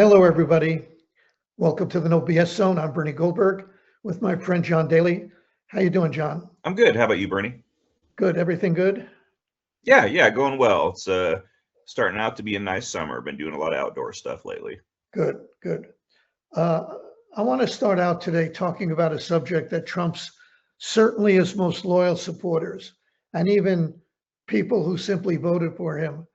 Hello, everybody. Welcome to the No BS Zone. I'm Bernie Goldberg with my friend John Daly. How you doing, John? I'm good. How about you, Bernie? Good. Everything good? Yeah, going well. It's starting out to be a nice summer. Been doing a lot of outdoor stuff lately. Good, good. I want to start out today talking about a subject that trumps certainly his most loyal supporters and even people who simply voted for him.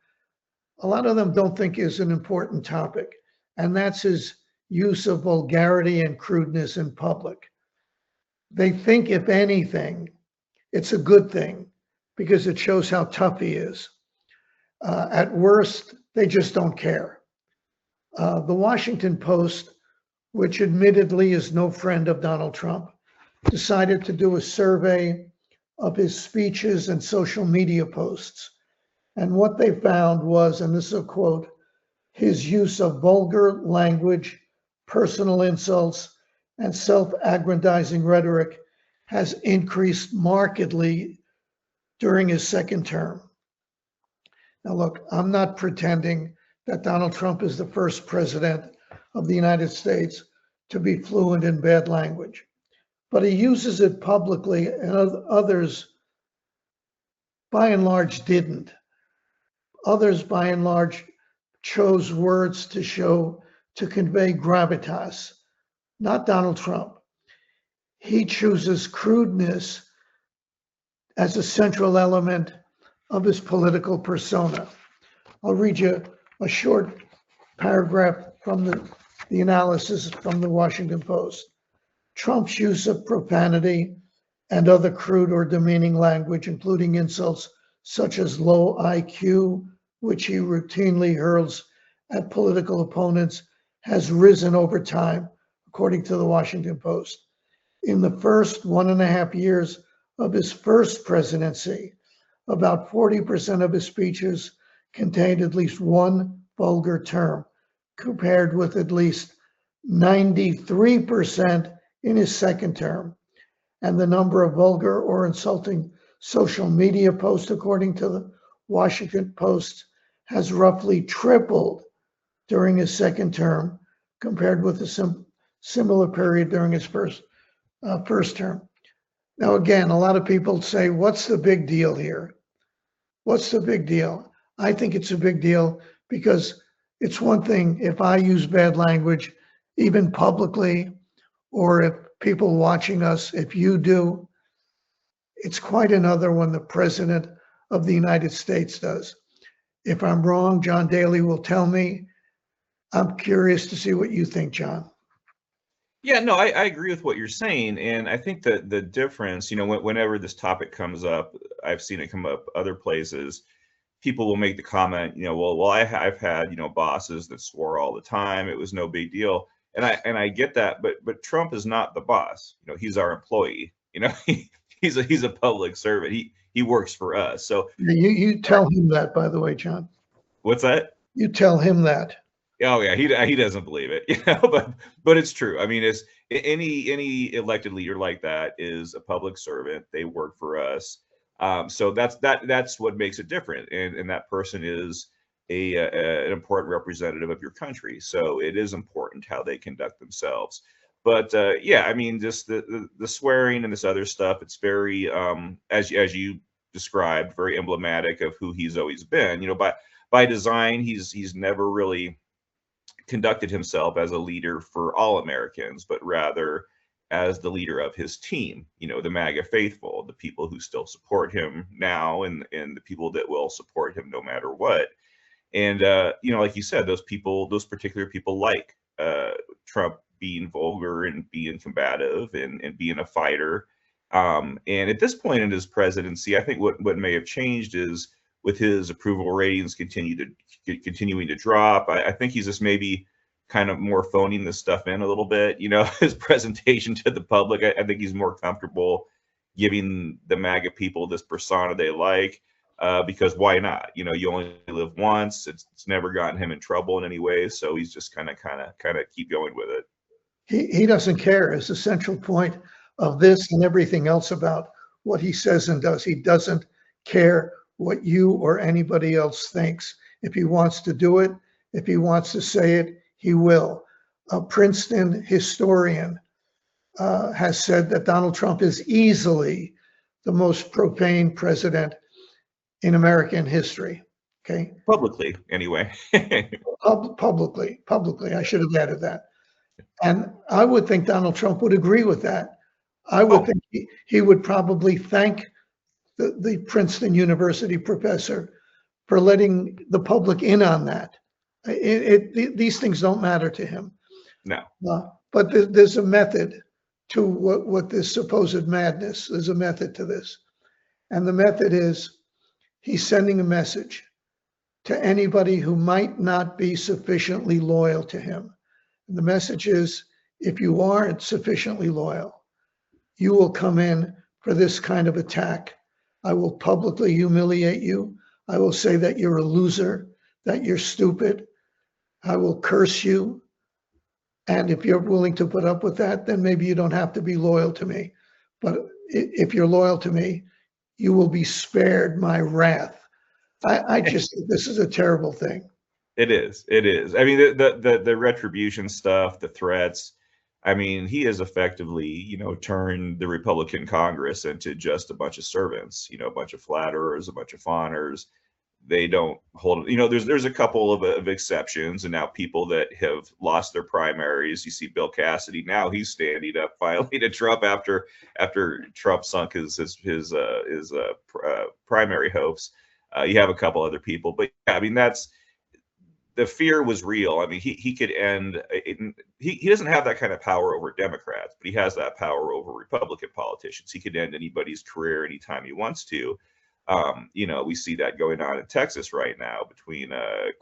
A lot of them don't think is an important topic, and that's his use of vulgarity and crudeness in public. They think, if anything, it's a good thing because it shows how tough he is. At worst, they just don't care. The Washington Post, which admittedly is no friend of Donald Trump, decided to do a survey of his speeches and social media posts. And what they found was, and this is a quote, his use of vulgar language, personal insults, and self-aggrandizing rhetoric has increased markedly during his second term. Now, look, I'm not pretending that Donald Trump is the first president of the United States to be fluent in bad language, but he uses it publicly, and others, by and large, didn't. Others, by and large, chose words to convey gravitas, not Donald Trump. He chooses crudeness as a central element of his political persona. I'll read you a short paragraph from the analysis from the Washington Post. Trump's use of profanity and other crude or demeaning language, including insults such as low IQ, which he routinely hurls at political opponents, has risen over time, according to the Washington Post. In the first 1.5 years of his first presidency, about 40% of his speeches contained at least one vulgar term, compared with at least 93% in his second term. And the number of vulgar or insulting social media posts, according to the Washington Post, has roughly tripled during his second term, compared with a similar period during his first term. Now, again, a lot of people say, what's the big deal here? What's the big deal? I think it's a big deal because it's one thing if I use bad language, even publicly, or if people watching us, if you do. It's quite another when the President of the United States does. If I'm wrong, John Daly will tell me. I'm curious to see what you think, John. Yeah, no, I agree with what you're saying, and I think that the difference, whenever this topic comes up, I've seen it come up other places. People will make the comment, I've had, bosses that swore all the time. It was no big deal, and I get that, but Trump is not the boss. He's our employee. He's a public servant. He works for us. So you tell him that, by the way, John. What's that? You tell him that. Oh yeah, he doesn't believe it, but it's true. I mean, it's any elected leader like that is a public servant. They work for us. So that's what makes it different, and that person is an important representative of your country. So it is important how they conduct themselves. But yeah, I mean, just the swearing and this other stuff. It's very as you described, very emblematic of who he's always been. By design, he's never really conducted himself as a leader for all Americans, but rather as the leader of his team, the MAGA faithful, the people who still support him now, and the people that will support him no matter what. And like you said, those particular people like Trump being vulgar and being combative and being a fighter. And at this point in his presidency, I think what may have changed is with his approval ratings continuing to drop. I think he's just maybe kind of more phoning this stuff in a little bit. His presentation to the public. I think he's more comfortable giving the MAGA people this persona they like, because why not? You only live once. It's never gotten him in trouble in any way, so he's just kind of keep going with it. He doesn't care. Is the central point of this and everything else about what he says and does. He doesn't care what you or anybody else thinks. If he wants to do it, if he wants to say it, he will. A Princeton historian has said that Donald Trump is easily the most profane president in American history. Okay. Publicly, anyway. Publicly, I should have added that. And I would think Donald Trump would agree with that. I would think he would probably thank the Princeton University professor for letting the public in on that. These things don't matter to him. No. But there's a method to what this supposed madness. There's a method to this. And the method is he's sending a message to anybody who might not be sufficiently loyal to him. And the message is, if you aren't sufficiently loyal, you will come in for this kind of attack. I will publicly humiliate you. I will say that you're a loser, that you're stupid. I will curse you. And if you're willing to put up with that, then maybe you don't have to be loyal to me. But if you're loyal to me, you will be spared my wrath. I just think this is a terrible thing. It is. It is. I mean, the retribution stuff, the threats. I mean, he has effectively, turned the Republican Congress into just a bunch of servants, a bunch of flatterers, a bunch of fawners. They don't hold, there's a couple of exceptions, and now people that have lost their primaries. You see Bill Cassidy, now he's standing up finally to Trump after Trump sunk his primary hopes. You have a couple other people, but yeah, I mean, the fear was real. I mean, he could end. He doesn't have that kind of power over Democrats, but he has that power over Republican politicians. He could end anybody's career anytime he wants to. We see that going on in Texas right now between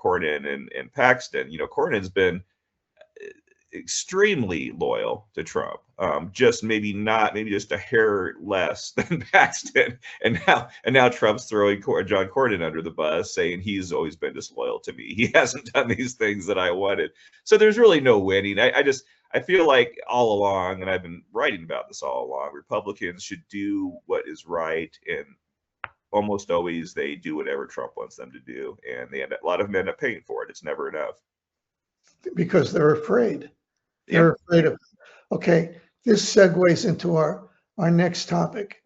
Cornyn and Paxton. Cornyn's been extremely loyal to Trump, maybe just a hair less than Paxton. And now Trump's throwing John Cornyn under the bus, saying he's always been disloyal to me. He hasn't done these things that I wanted. So there's really no winning. I feel like all along, and I've been writing about this all along, Republicans should do what is right, and almost always they do whatever Trump wants them to do, and a lot of them end up paying for it. It's never enough. Because they're afraid. They're afraid of. Okay, this segues into our next topic.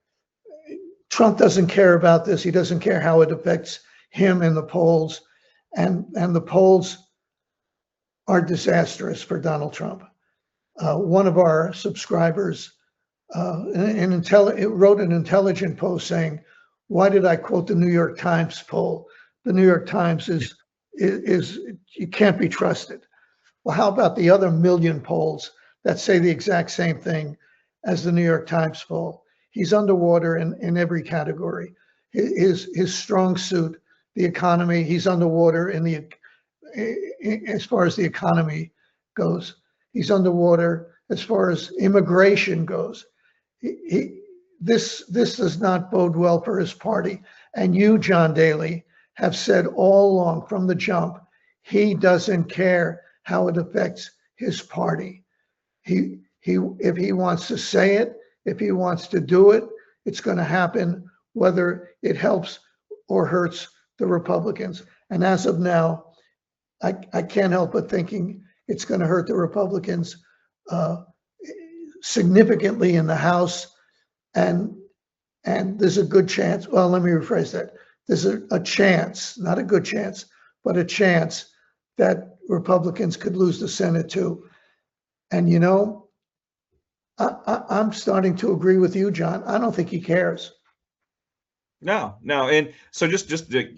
Trump doesn't care about this. He doesn't care how it affects him and the polls, and the polls are disastrous for Donald Trump. One of our subscribers wrote an intelligent post saying, "Why did I quote the New York Times poll? The New York Times is you can't be trusted." Well, how about the other million polls that say the exact same thing as the New York Times poll? He's underwater in every category. His strong suit, the economy, he's underwater as far as the economy goes. He's underwater as far as immigration goes. This does not bode well for his party. And you, John Daly, have said all along from the jump, he doesn't care how it affects his party. If he wants to say it, if he wants to do it, it's going to happen whether it helps or hurts the Republicans. And as of now, I can't help but thinking it's going to hurt the Republicans significantly in the House. And there's a good chance, well, let me rephrase that. There's a chance, not a good chance, but a chance that Republicans could lose the Senate too. And I'm starting to agree with you, John. I don't think he cares. No. And so just to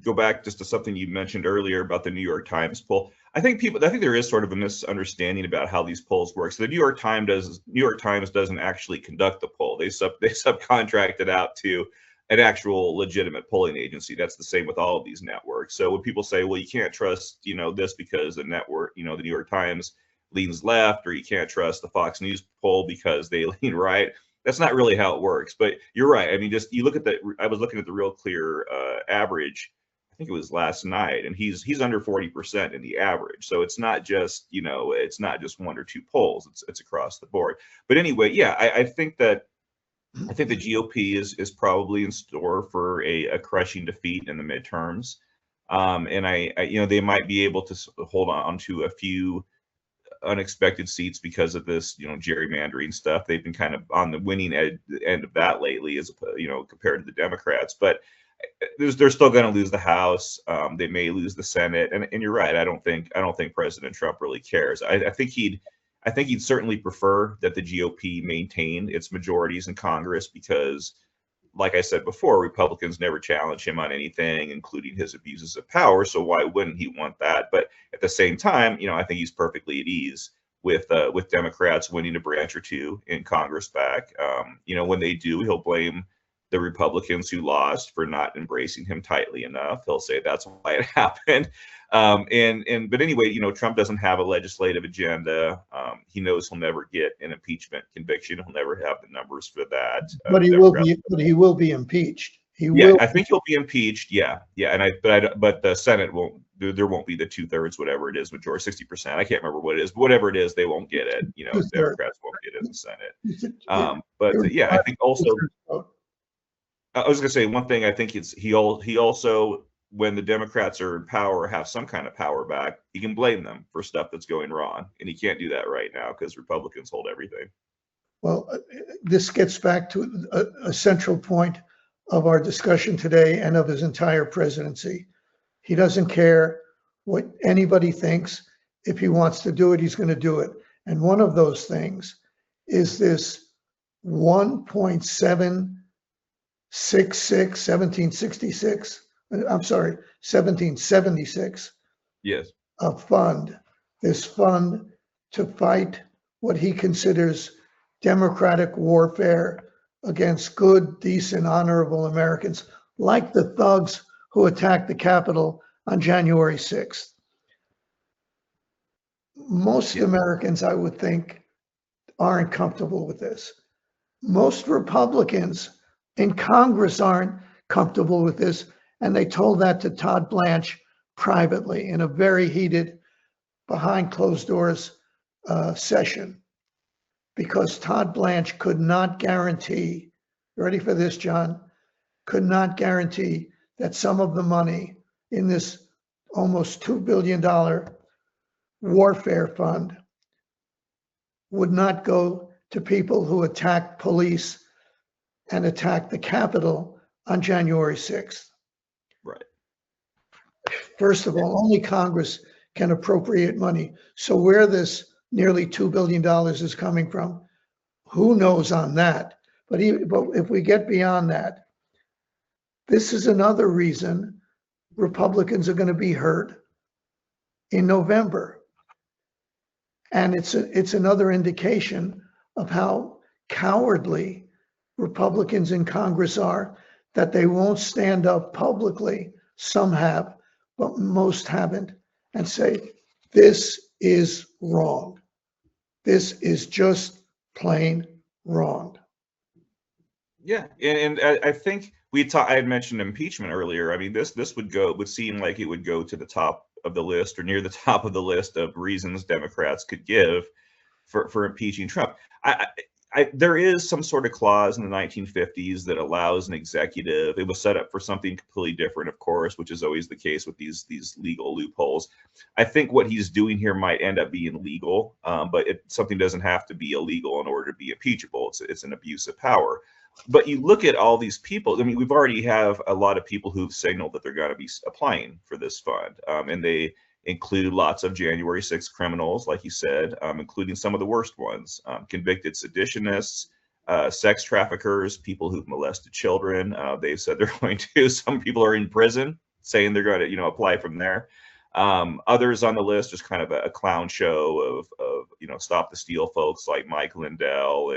go back just to something you mentioned earlier about the New York Times poll. I think there is sort of a misunderstanding about how these polls work. So the New York Times doesn't actually conduct the poll. They subcontract it out to an actual legitimate polling agency. That's the same with all of these networks. So when people say, well, you can't trust, this because the network, the New York Times leans left, or you can't trust the Fox News poll because they lean right, that's not really how it works. But you're right. I mean, just you look at I was looking at the Real Clear average, I think it was last night, and he's under 40% in the average. So it's not just, it's not just one or two polls, it's across the board. But anyway, yeah, I think the GOP is probably in store for a crushing defeat in the midterms. And they might be able to hold on to a few unexpected seats because of this, gerrymandering stuff. They've been kind of on the winning end of that lately, as compared to the Democrats. But they're still going to lose the House. They may lose the Senate, and you're right. I don't think President Trump really cares. I think he'd certainly prefer that the GOP maintain its majorities in Congress because, like I said before, Republicans never challenge him on anything, including his abuses of power. So why wouldn't he want that? But at the same time, I think he's perfectly at ease with Democrats winning a branch or two in Congress back. When they do, he'll blame the Republicans who lost for not embracing him tightly enough. He'll say that's why it happened. But anyway, Trump doesn't have a legislative agenda. He knows he'll never get an impeachment conviction. He'll never have the numbers for that. But he will be. But he will be impeached. I think he'll be impeached. Yeah. But the Senate won't. There won't be the 2/3, whatever it is, majority, 60%. I can't remember what it is. But whatever it is, they won't get it. Democrats won't get it in the Senate. But yeah, I think also. I was going to say one thing. I think he also, when the Democrats are in power or have some kind of power back, he can blame them for stuff that's going wrong, and he can't do that right now because Republicans hold everything. Well, this gets back to a central point of our discussion today and of his entire presidency. He doesn't care what anybody thinks. If he wants to do it, he's going to do it. And one of those things is this 1776. Yes. A fund, this fund to fight what he considers democratic warfare against good, decent, honorable Americans, like the thugs who attacked the Capitol on January 6th. Most Americans, I would think, aren't comfortable with this. Most Republicans in Congress aren't comfortable with this, and they told that to Todd Blanche privately in a very heated, behind closed doors session, because Todd Blanche could not guarantee, ready for this, John, could not guarantee that some of the money in this almost $2 billion warfare fund would not go to people who attacked police and attacked the Capitol on January 6th. Right. First of all, only Congress can appropriate money. So where this nearly $2 billion is coming from, who knows on that? But if we get beyond that, this is another reason Republicans are going to be hurt in November. And it's another indication of how cowardly Republicans in Congress are, that they won't stand up publicly. Some have, but most haven't, and say, this is wrong. This is just plain wrong. Yeah, and I think I had mentioned impeachment earlier. I mean, this would seem like it would go to the top of the list or near the top of the list of reasons Democrats could give for impeaching Trump. There is some sort of clause in the 1950s that allows an executive. It was set up for something completely different, of course, which is always the case with these legal loopholes. I think what he's doing here might end up being legal, but something doesn't have to be illegal in order to be impeachable. It's an abuse of power. But you look at all these people. I mean, we've already have a lot of people who've signaled that they're going to be applying for this fund, and they include lots of January 6th criminals, like you said, including some of the worst ones, convicted seditionists, sex traffickers, people who've molested children. They've said they're going to. Some people are in prison, saying they're going to, apply from there. Others on the list, just kind of a clown show of stop the steal folks like Mike Lindell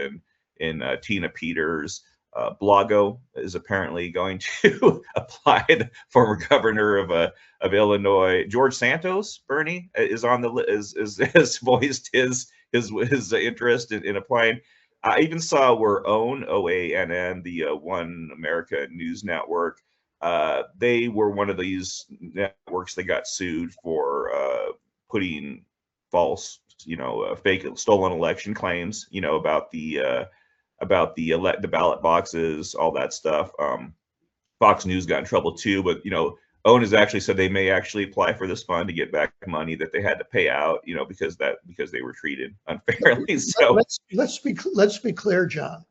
and Tina Peters. Blago is apparently going to apply. The former governor of Illinois, George Santos, Bernie, is on the has voiced his interest in applying. I even saw where OANN, the One America News Network, they were one of these networks that got sued for putting false, fake stolen election claims, about the ballot boxes, all that stuff. Fox News got in trouble too, but Owen has actually said they may actually apply for this fund to get back money that they had to pay out, because they were treated unfairly. So let's be clear, John.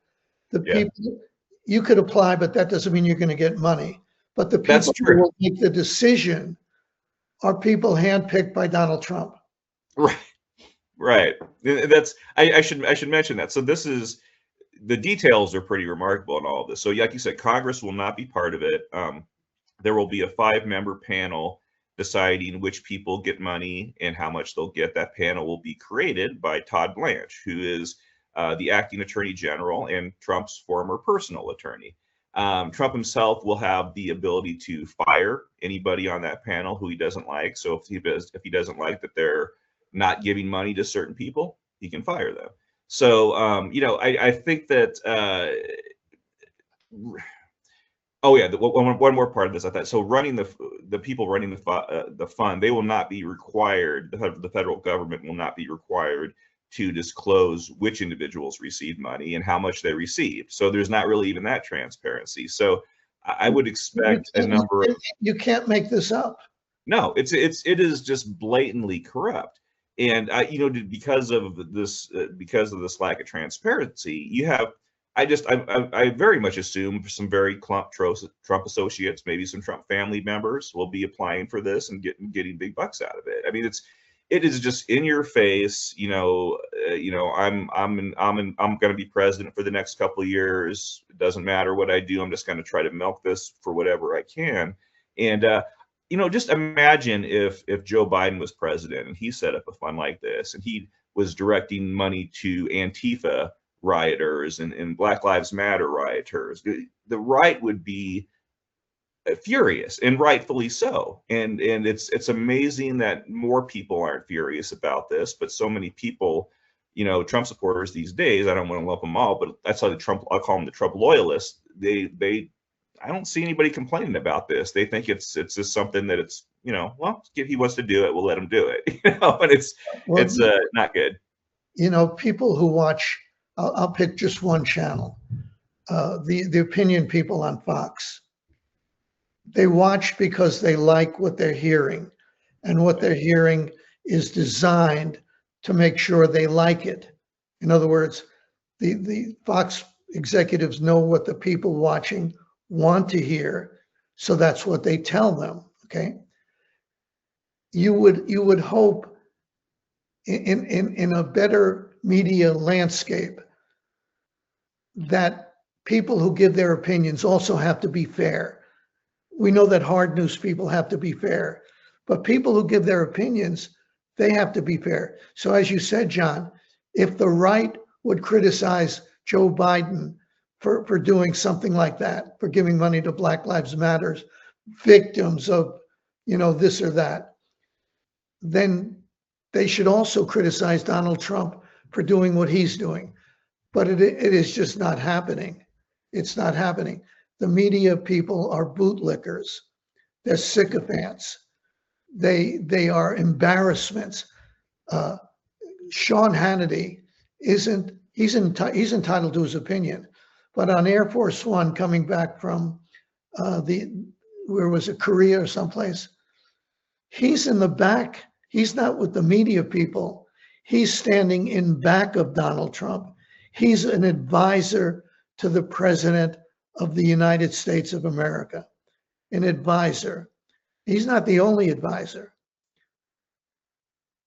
The yeah, people, you could apply, but that doesn't mean you're going to get money. But the that's people who true. will make the decision are people handpicked by Donald Trump. Right. Right. I should mention that. So the details are pretty remarkable in all of this. So like you said, Congress will not be part of it. There will be a 5-member panel deciding which people get money and how much they'll get. That panel will be created by Todd Blanche, who is the acting attorney general and Trump's former personal attorney. Trump himself will have the ability to fire anybody on that panel who he doesn't like. So if he doesn't like that they're not giving money to certain people, he can fire them. So I think that oh yeah, one more part of this. I thought so. Running the people running the fund, they will not be required. The federal government will not be required to disclose which individuals receive money and how much they received. So there's not really even that transparency. So I would expect a number of. You can't make this up. No, it is just blatantly corrupt. And because of this lack of transparency, you have. I very much assume some very Trump associates, maybe some Trump family members, will be applying for this and getting big bucks out of it. I mean, it is just in your face. I'm going to be president for the next couple of years. It doesn't matter what I do. I'm just going to try to milk this for whatever I can. And just imagine if Joe Biden was president and he set up a fund like this and he was directing money to Antifa rioters and Black Lives Matter rioters. The right would be furious, and rightfully so. And it's amazing that more people aren't furious about this, but so many people, Trump supporters these days, I don't want to lump them all, but that's how I'll call them the Trump loyalists. I don't see anybody complaining about this. They think it's just something that it's, well, if he wants to do it, we'll let him do it. And it's not good. People who watch, I'll pick just one channel, the opinion people on Fox. They watch because they like what they're hearing, and what they're hearing is designed to make sure they like it. In other words, the Fox executives know what the people watching want to hear, so that's what they tell them. Okay, you would hope in a better media landscape that people who give their opinions also have to be fair. We know that hard news people have to be fair, but people who give their opinions, they have to be fair. So as you said, John, if the right would criticize Joe Biden for doing something like that, for giving money to Black Lives Matter, victims of, this or that, then they should also criticize Donald Trump for doing what he's doing. But it is just not happening. It's not happening. The media people are bootlickers. They're sycophants. They are embarrassments. Sean Hannity he's entitled to his opinion, but on Air Force One coming back from where was it, Korea or someplace, he's in the back. He's not with the media people. He's standing in back of Donald Trump. He's an advisor to the President of the United States of America, an advisor. He's not the only advisor.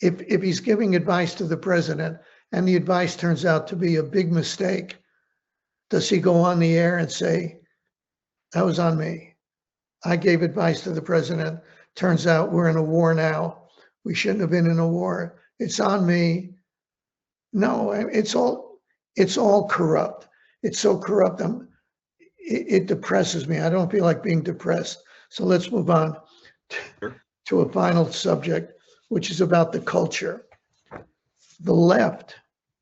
If he's giving advice to the president and the advice turns out to be a big mistake, does he go on the air and say, that was on me? I gave advice to the president. Turns out we're in a war now. We shouldn't have been in a war. It's on me. No, it's all corrupt. It's so corrupt. It depresses me. I don't feel like being depressed. So let's move on to a final subject, which is about the culture. The left,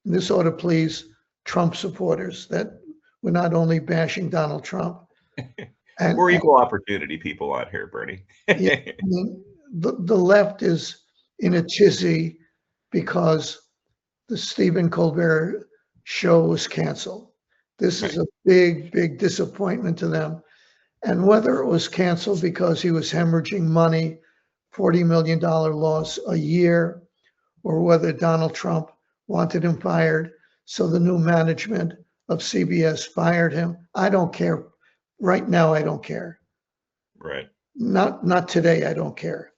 this ought to please Trump supporters, that we're not only bashing Donald Trump. We're equal opportunity people out here, Bernie. Yeah, I mean, the left is in a tizzy because the Stephen Colbert show was canceled. This is a big, big disappointment to them. And whether it was canceled because he was hemorrhaging money, $40 million loss a year, or whether Donald Trump wanted him fired, so the new management of CBS fired him. I don't care. Right now, I don't care. Right. Not today, I don't care.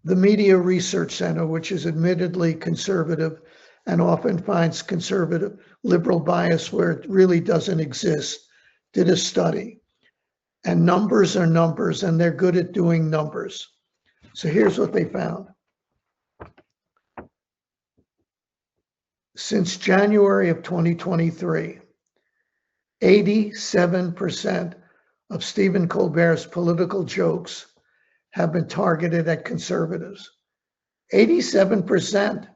The Media Research Center, which is admittedly conservative and often finds conservative liberal bias where it really doesn't exist, did a study. And numbers are numbers, and they're good at doing numbers. So here's what they found. Since January of 2023, 87% of Stephen Colbert's political jokes have been targeted at conservatives. 87%.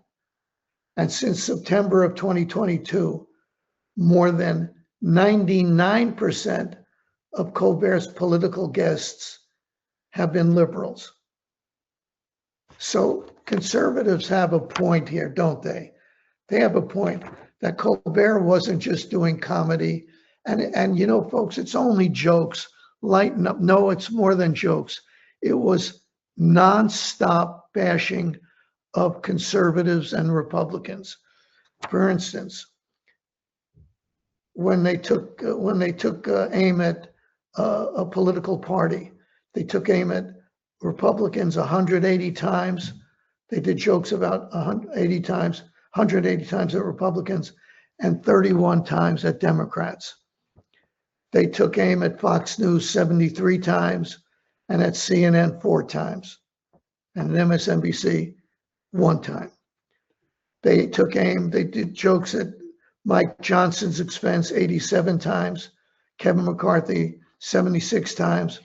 And since September of 2022, more than 99% of Colbert's political guests have been liberals. So conservatives have a point here, don't they? They have a point that Colbert wasn't just doing comedy. And you know, folks, it's only jokes. Lighten up. No, it's more than jokes. It was nonstop bashing of conservatives and Republicans. For instance, when they took aim at a political party, they took aim at Republicans 180 times. They did jokes about 180 times at Republicans and 31 times at Democrats. They took aim at Fox News 73 times and at CNN 4 times and at MSNBC 1 time. They did jokes at Mike Johnson's expense 87 times, Kevin McCarthy 76 times,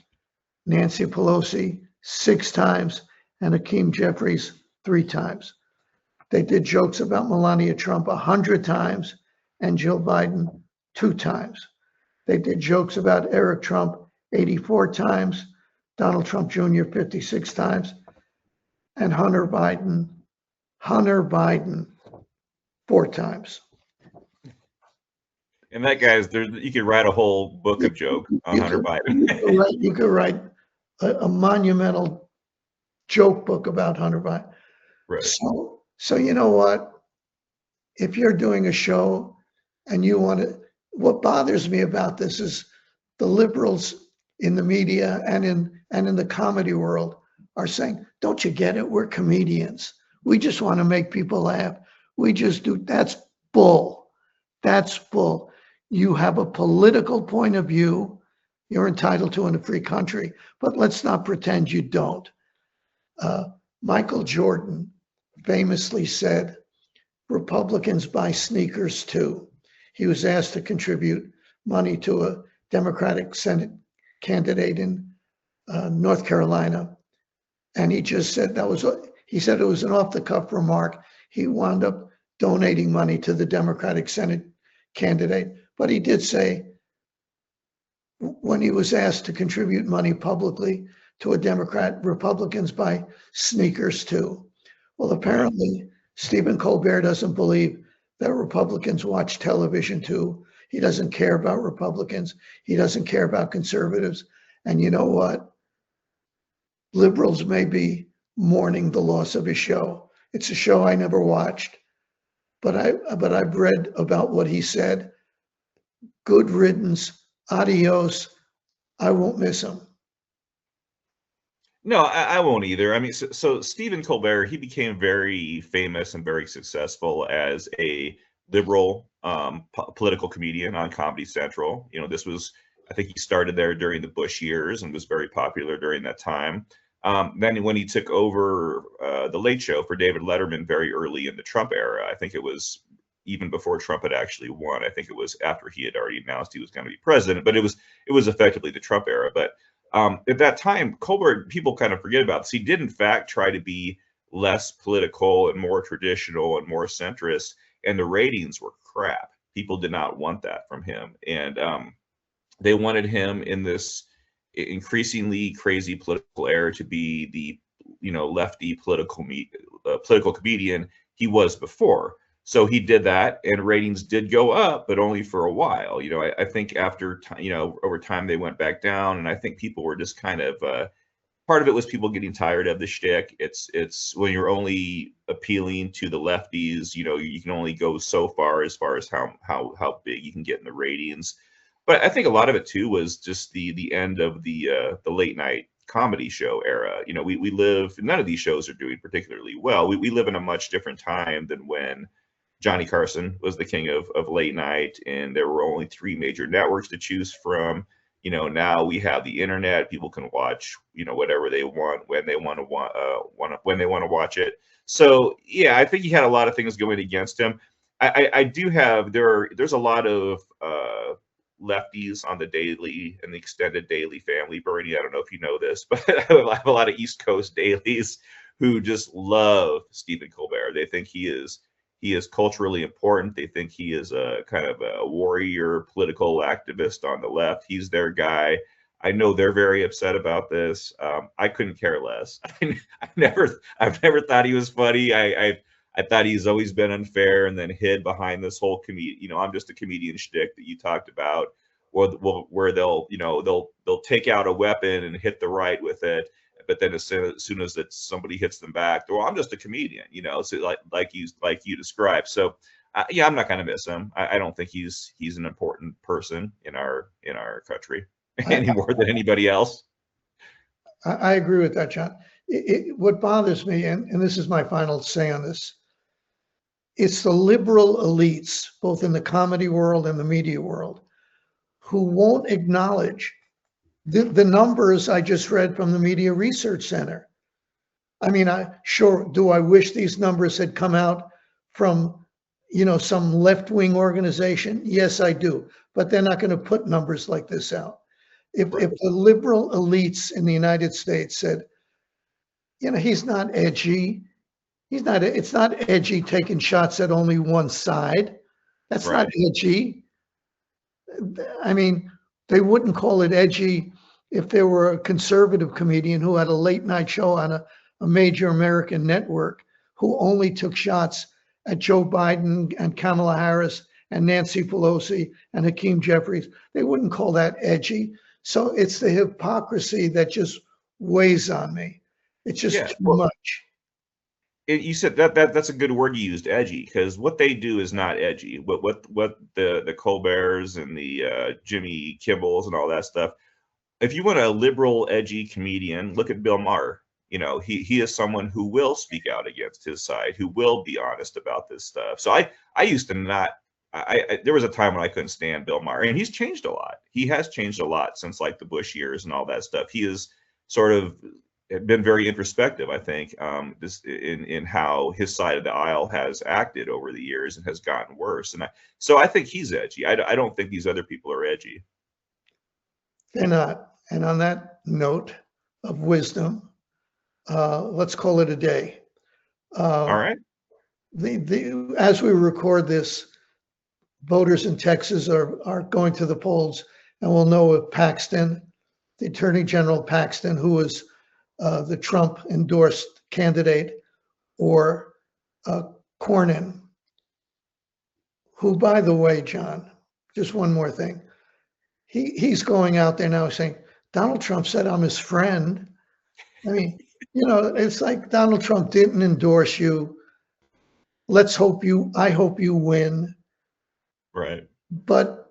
Nancy Pelosi 6 times, and Hakeem Jeffries 3 times. They did jokes about Melania Trump 100 times and Jill Biden 2 times. They did jokes about Eric Trump 84 times, Donald Trump Jr. 56 times, and Hunter Biden 4 times. And that guy's there. You could write a whole book of joke on Hunter Biden. You could write a monumental joke book about Hunter Biden. Right. So you know what? If you're doing a show and you want to, what bothers me about this is the liberals in the media and in the comedy world are saying, "Don't you get it? We're comedians. We just want to make people laugh. We just do." That's bull. That's bull. You have a political point of view you're entitled to in a free country, but let's not pretend you don't. Michael Jordan famously said, "Republicans buy sneakers too." He was asked to contribute money to a Democratic Senate candidate in North Carolina. And he just said he said it was an off-the-cuff remark. He wound up donating money to the Democratic Senate candidate. But he did say, when he was asked to contribute money publicly to a Democrat, "Republicans buy sneakers too." Well, apparently, Stephen Colbert doesn't believe that Republicans watch television too. He doesn't care about Republicans. He doesn't care about conservatives. And you know what? Liberals may be mourning the loss of his show. It's a show I never watched, but I've read about what he said. Good riddance, adios. I won't miss him. No, I won't either. I mean, so Stephen Colbert, he became very famous and very successful as a liberal political comedian on Comedy Central. You know, I think he started there during the Bush years and was very popular during that time. Then when he took over the Late Show for David Letterman very early in the Trump era, I think it was even before Trump had actually won. I think it was after he had already announced he was going to be president, but it was effectively the Trump era. But at that time, Colbert, people kind of forget about this. He did in fact try to be less political and more traditional and more centrist, and the ratings were crap. People did not want that from him, and they wanted him in this increasingly crazy political era to be the lefty political comedian he was before. So he did that, and ratings did go up, but only for a while. I think after over time they went back down, and I think people were just kind of part of it was people getting tired of the shtick. It's when you're only appealing to the lefties, you can only go so far as how big you can get in the ratings. But I think a lot of it too was just the end of the late night comedy show era. We live, none of these shows are doing particularly well. We live in a much different time than when Johnny Carson was the king of late night, and there were only three major networks to choose from. Now we have the internet. People can watch, whatever they want when they want to watch it. So yeah, I think he had a lot of things going against him. I do have there's a lot of lefties on the Daily and the extended Daily family. Bernie, I don't know if you know this, but I have a lot of East Coast dailies who just love Stephen Colbert. They think he is culturally important. They think he is a kind of a warrior, political activist on the left. He's their guy. I know they're very upset about this. I couldn't care less. I've never thought he was funny. I thought he's always been unfair, and then hid behind this whole I'm just a comedian shtick that you talked about, where they'll take out a weapon and hit the right with it. But then as soon as somebody hits them back, well, I'm just a comedian, so like you described. So yeah, I'm not going to miss him. I don't think he's an important person in our country any more than anybody else. I agree with that, John. What bothers me, and this is my final say on this, it's the liberal elites, both in the comedy world and the media world, who won't acknowledge the numbers I just read from the Media Research Center. I mean, do I wish these numbers had come out from, some left-wing organization? Yes, I do. But they're not going to put numbers like this out. If the liberal elites in the United States said, he's not edgy. It's not edgy taking shots at only one side. That's not edgy. I mean, they wouldn't call it edgy if there were a conservative comedian who had a late night show on a major American network who only took shots at Joe Biden and Kamala Harris and Nancy Pelosi and Hakeem Jeffries. They wouldn't call that edgy. So it's the hypocrisy that just weighs on me. It's just too much. You said that's a good word you used, edgy, because what they do is not edgy. What the Colberts and the Jimmy Kimmel's and all that stuff. If you want a liberal, edgy comedian, look at Bill Maher. He is someone who will speak out against his side, who will be honest about this stuff. So I used to not. There was a time when I couldn't stand Bill Maher, and he's changed a lot. He has changed a lot since like the Bush years and all that stuff. He is sort of been very introspective, I think, just in how his side of the aisle has acted over the years and has gotten worse. So I think he's edgy. I don't think these other people are edgy. They're not. And on that note of wisdom, let's call it a day. All right. As we record this, voters in Texas are going to the polls, and we'll know if Paxton, the Attorney General Paxton, who was the Trump endorsed candidate, or Cornyn, who, by the way, John, just one more thing. He's going out there now saying, Donald Trump said I'm his friend. I mean, it's like Donald Trump didn't endorse you. I hope you win. Right. But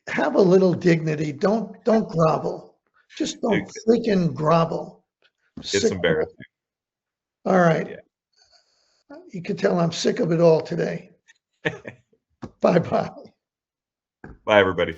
have a little dignity. Don't grovel. Just don't freaking grovel. It's embarrassing. All right. Yeah. You can tell I'm sick of it all today. Bye-bye. Bye, everybody.